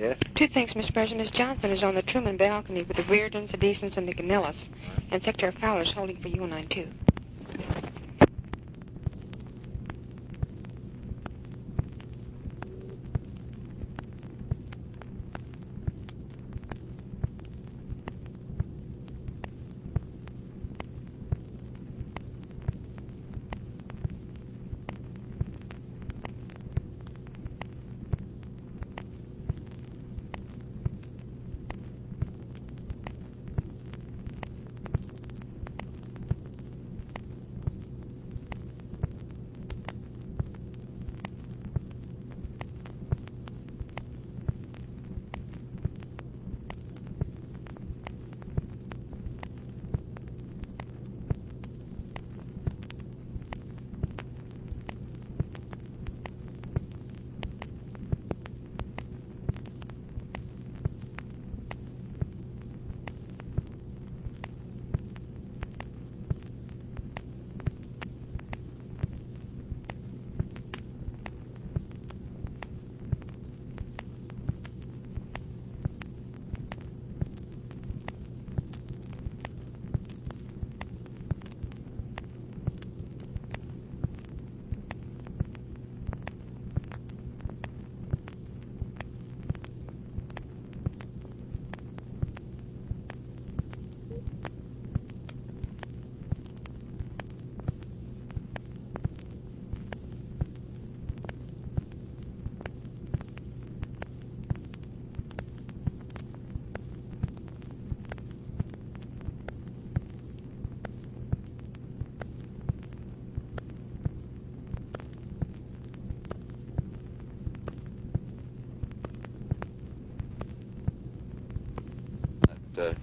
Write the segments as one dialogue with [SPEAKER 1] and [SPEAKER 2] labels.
[SPEAKER 1] Yes?
[SPEAKER 2] Two things, Mr. President. Miss Johnson is on the Truman balcony with the Reardons, the Deasons, and the Ganillas. And Secretary Fowler is holding for you and I, too.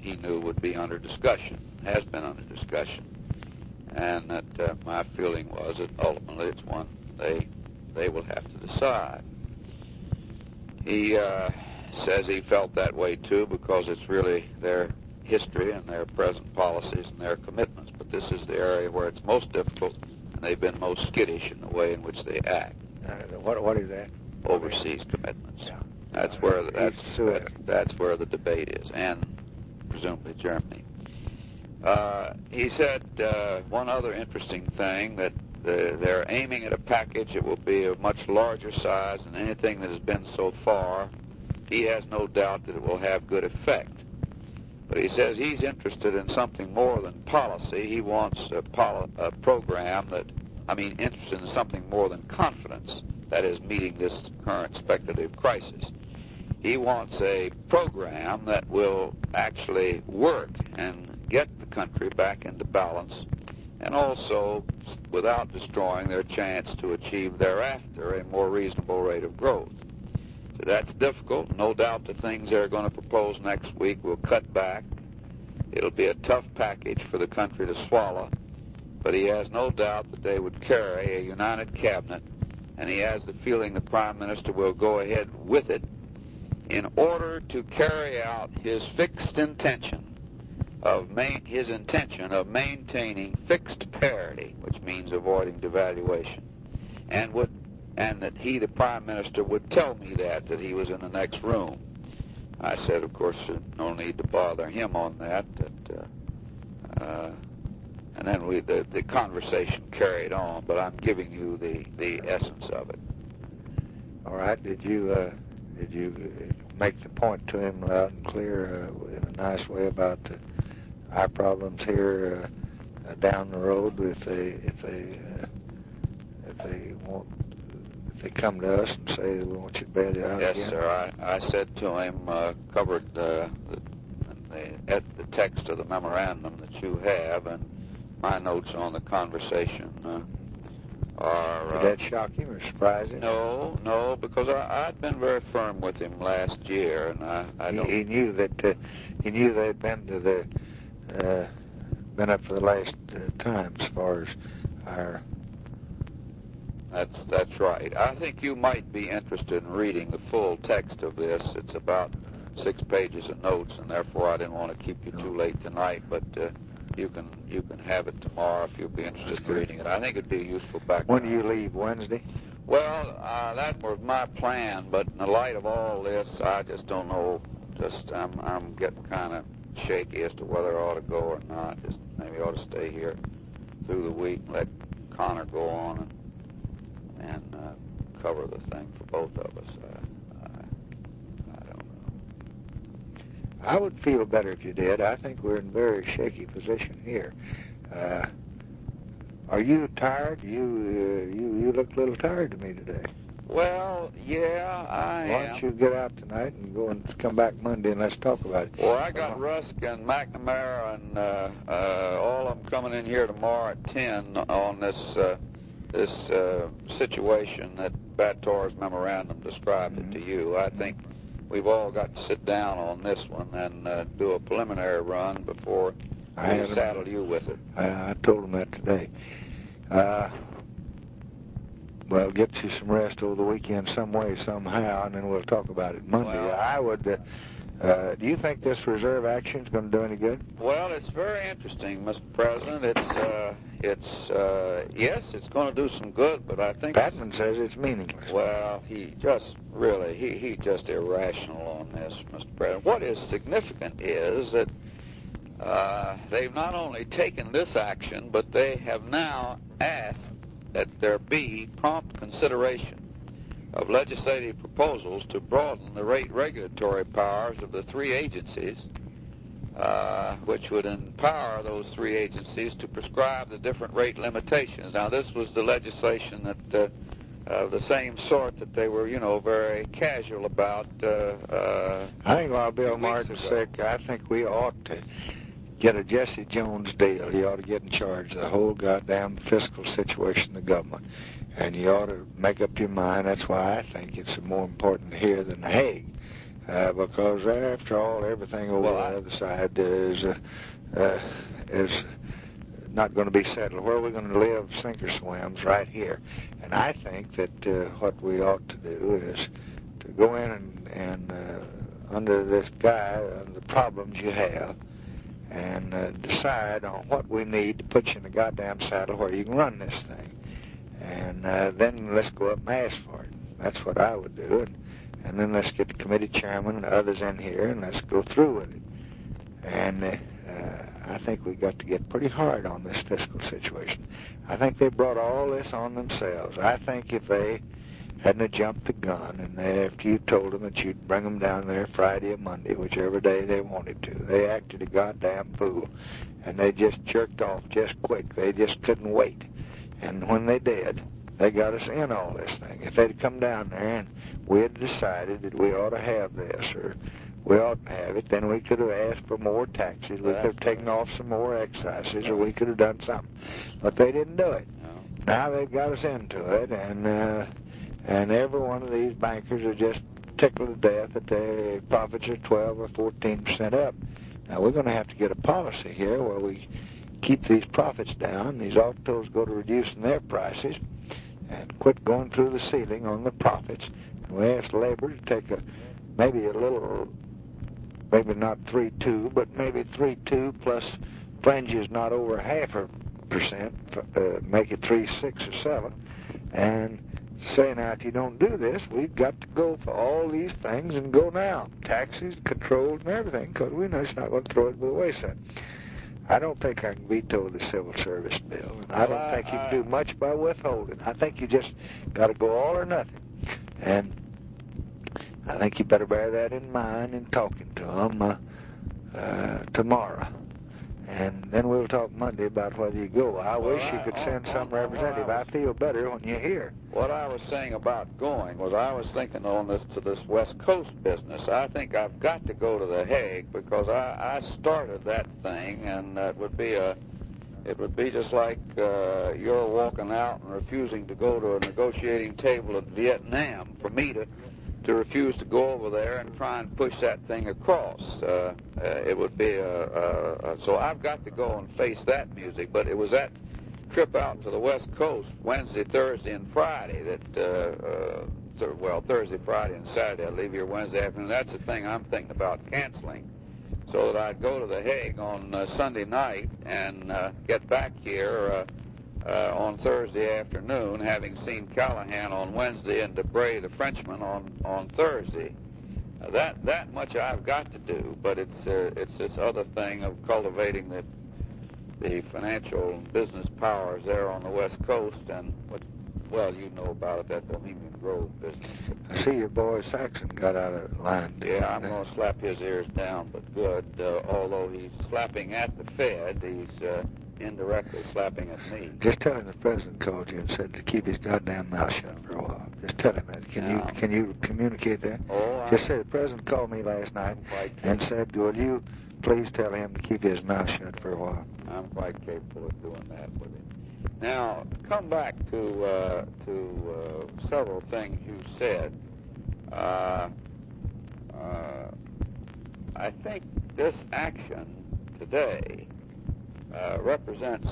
[SPEAKER 3] He knew would be under discussion, has been under discussion, and that my feeling was that ultimately it's one they will have to decide. He says he felt that way too because it's really their history and their present policies and their commitments, but this is the area where it's most difficult and they've been most skittish in the way in which they act.
[SPEAKER 1] What is that?
[SPEAKER 3] Overseas commitments.
[SPEAKER 1] Yeah.
[SPEAKER 3] That's where the debate is, and presumably Germany. He said one other interesting thing, that they're aiming at a package that will be of much larger size than anything that has been so far. He has no doubt that it will have good effect. But he says he's interested in something more than policy. He wants a program interested in something more than confidence, that is, meeting this current speculative crisis. He wants a program that will actually work and get the country back into balance, and also without destroying their chance to achieve thereafter a more reasonable rate of growth. So that's difficult. No doubt the things they're going to propose next week will cut back. It'll be a tough package for the country to swallow, but he has no doubt that they would carry a united cabinet, and he has the feeling the Prime Minister will go ahead with it in order to carry out his fixed intention of maintaining fixed parity, which means avoiding devaluation, and that he, the Prime Minister, would tell me that he was in the next room. I said, of course, no need to bother him on that. And then the conversation carried on, but I'm giving you the essence of it.
[SPEAKER 1] All right. Did you make the point to him loud and clear in a nice way about our problems here down the road if they come to us and say we want you to bail it out again?
[SPEAKER 3] Yes, sir. I said to him, covered the text of the memorandum that you have, and my notes on the conversation are...
[SPEAKER 1] Did that shock him or surprise him?
[SPEAKER 3] No, because I'd been very firm with him last year, and I don't...
[SPEAKER 1] He knew that they'd been to been up for the last time as far as our...
[SPEAKER 3] That's right. I think you might be interested in reading the full text of this. It's about 6 pages of notes, and therefore I didn't want to keep you too late tonight, but you can have it tomorrow if you'll be interested in reading it. I think it'd be a useful background.
[SPEAKER 1] When do you leave, Wednesday?
[SPEAKER 3] Well, that was my plan, but in the light of all this, I just don't know. I'm getting kind of shaky as to whether I ought to go or not. Just maybe I ought to stay here through the week and let Connor go on and cover the thing for both of us. I don't know.
[SPEAKER 1] I would feel better if you did. I think we're in a very shaky position here. Are you tired? You look a little tired to me today.
[SPEAKER 3] Well, yeah, I am.
[SPEAKER 1] Why don't you get out tonight and go and come back Monday and let's talk about it.
[SPEAKER 3] Well, I got Rusk and McNamara and all of them coming in here tomorrow at 10 on this situation that Bator's memorandum described it to you. I think we've all got to sit down on this one and do a preliminary run before we saddle you with it.
[SPEAKER 1] I told him that today. Well, get you some rest over the weekend some way, somehow, and then we'll talk about it Monday.
[SPEAKER 3] Well,
[SPEAKER 1] I would. Do you think this reserve action is going to do any good?
[SPEAKER 3] Well, it's very interesting, Mr. President. Yes, it's going to do some good, but I think
[SPEAKER 1] Batman says it's meaningless.
[SPEAKER 3] Well, he's just irrational on this, Mr. President. What is significant is that they've not only taken this action, but they have now asked that there be prompt consideration of legislative proposals to broaden the rate regulatory powers of the three agencies, which would empower those three agencies to prescribe the different rate limitations. Now, this was the legislation that the same sort that they were, very casual about.
[SPEAKER 1] I think while Bill Martin's sick, I think we ought to get a Jesse Jones deal. He ought to get in charge of the whole goddamn fiscal situation of the government. And you ought to make up your mind. That's why I think it's more important here than The Hague. Because after all, everything over the other side is not going to be settled. Where are we going to live, sink or swims? Right here. And I think that what we ought to do is to go in and under this guy, the problems you have, and decide on what we need to put you in the goddamn saddle where you can run this thing. And then let's go up and ask for it. That's what I would do. And then let's get the committee chairman and others in here, and let's go through with it. And I think we've got to get pretty hard on this fiscal situation. I think they brought all this on themselves. I think if they hadn't jumped the gun, and after you told them that you'd bring them down there Friday or Monday, whichever day they wanted to, they acted a goddamn fool. And they just jerked off just quick. They just couldn't wait. And when they did, they got us in all this thing. If they'd come down there and we had decided that we ought to have this, or we ought to have it, then we could have asked for more taxes. We could have taken off some more excises, or we could have done something. But they didn't do it. Now they've got us into it, and every one of these bankers are just tickled to death that their profits are 12 or 14% up. Now, we're going to have to get a policy here where we keep these profits down. These autos go to reducing their prices and quit going through the ceiling on the profits. And we ask labor to take maybe a little, maybe not 3.2, but maybe 3.2 plus fringes not over 0.5%, make it 3.6 or 7, and say, now, if you don't do this, we've got to go for all these things and go now. Taxes, controls, and everything, because we know it's not going to throw it by the wayside. I don't think I can veto the civil service bill. And I don't think you can do much by withholding. I think you just got to go all or nothing. And I think you better bear that in mind in talking to them tomorrow. And then we'll talk Monday about whether you go. I wish you could send some representative. I feel better when you're here.
[SPEAKER 3] What I was saying about going was I was thinking on this West Coast business. I think I've got to go to The Hague because I started that thing, and it would be just like you're walking out and refusing to go to a negotiating table in Vietnam for me to refuse to go over there and try and push that thing across. It would be so I've got to go and face that music. But it was that trip out to the West Coast, Wednesday, Thursday, and Friday Thursday, Friday, and Saturday. I leave here Wednesday afternoon. That's the thing I'm thinking about canceling, so that I'd go to The Hague on Sunday night and get back here on Thursday afternoon, having seen Callahan on Wednesday and Debray, the Frenchman, on Thursday. That much I've got to do, but it's this other thing of cultivating the financial and business powers there on the West Coast, and well, you know about it, that Bohemian Grove business.
[SPEAKER 1] I see your boy Saxon got out of line.
[SPEAKER 3] Yeah, I'm going to slap his ears down, but good. Although he's slapping at the Fed, he's indirectly slapping at me.
[SPEAKER 1] Just tell him the president called you and said to keep his goddamn mouth shut for a while. Just tell him that. Can you communicate that? Just say the president called me last night and said, will you please tell him to keep his mouth shut for a while?
[SPEAKER 3] I'm quite capable of doing that with him. Now, come back to several things you said. I think this action today represents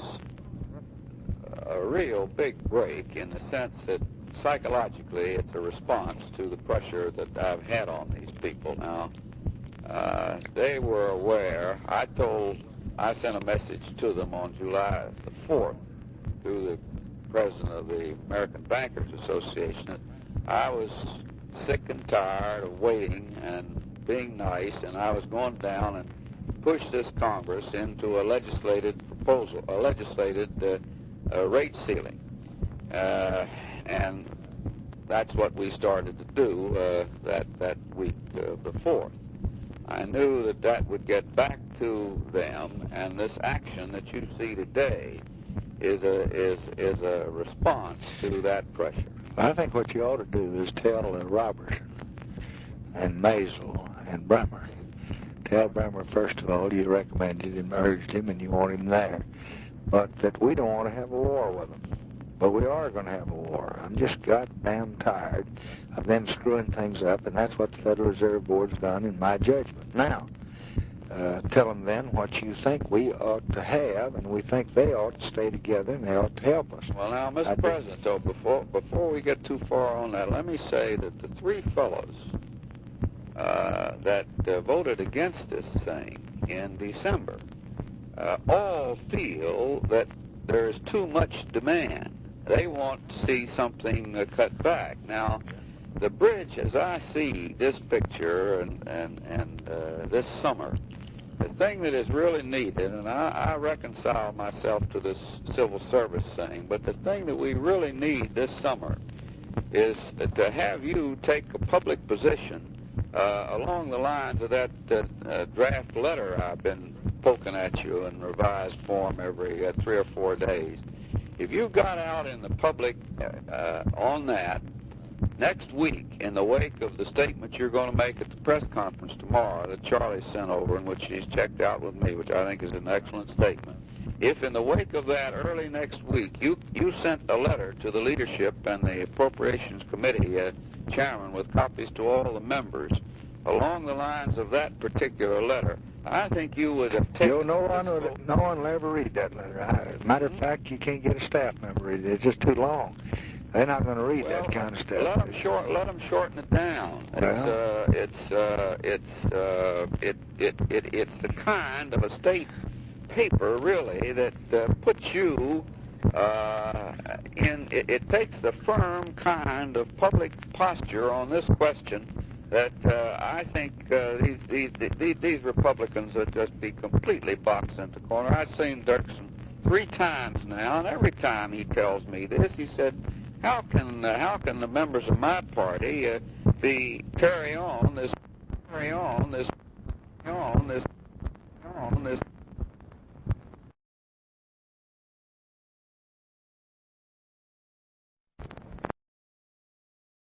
[SPEAKER 3] a real big break in the sense that psychologically it's a response to the pressure that I've had on these people. Now, they were aware. I sent a message to them on July the 4th through the president of the American Bankers Association that I was sick and tired of waiting and being nice, and I was going down and push this Congress into a legislated proposal, a legislated rate ceiling. And that's what we started to do that week before. I knew that would get back to them, and this action that you see today is a response to that pressure.
[SPEAKER 1] I think what you ought to do is tell Robertson and Maisel and Bremer. Tell Bremer, first of all, you recommended him, urged him, and you want him there. But that we don't want to have a war with them. But we are going to have a war. I'm just goddamn tired of them screwing things up, and that's what the Federal Reserve Board's done in my judgment. Now, tell them then what you think we ought to have, and we think they ought to stay together, and they ought to help us.
[SPEAKER 3] Well, now, Mr. President, though, before we get too far on that, let me say that the three fellows that voted against this thing in December all feel that there's too much demand. They want to see something cut back. Now, the bridge, as I see this picture and this summer, the thing that is really needed, and I reconcile myself to this civil service thing, but the thing that we really need this summer is to have you take a public position along the lines of that draft letter I've been poking at you in revised form every 3 or 4 days. If you got out in the public on that next week, in the wake of the statement you're going to make at the press conference tomorrow that Charlie sent over, in which he's checked out with me, which I think is an excellent statement, if in the wake of that early next week you sent a letter to the leadership and the Appropriations Committee chairman with copies to all the members along the lines of that particular letter, I think you would have taken...
[SPEAKER 1] No one will ever read that letter. As a matter of fact, you can't get a staff member to read it. It's just too long. They're not going to read that kind of stuff.
[SPEAKER 3] Let them shorten it down. It's the kind of a state paper, really, that puts you in. It takes the firm kind of public posture on this question that I think these Republicans would just be completely boxed into corner. I've seen Dirksen 3 times now, and every time he tells me this, he said, "How can the members of my party carry on this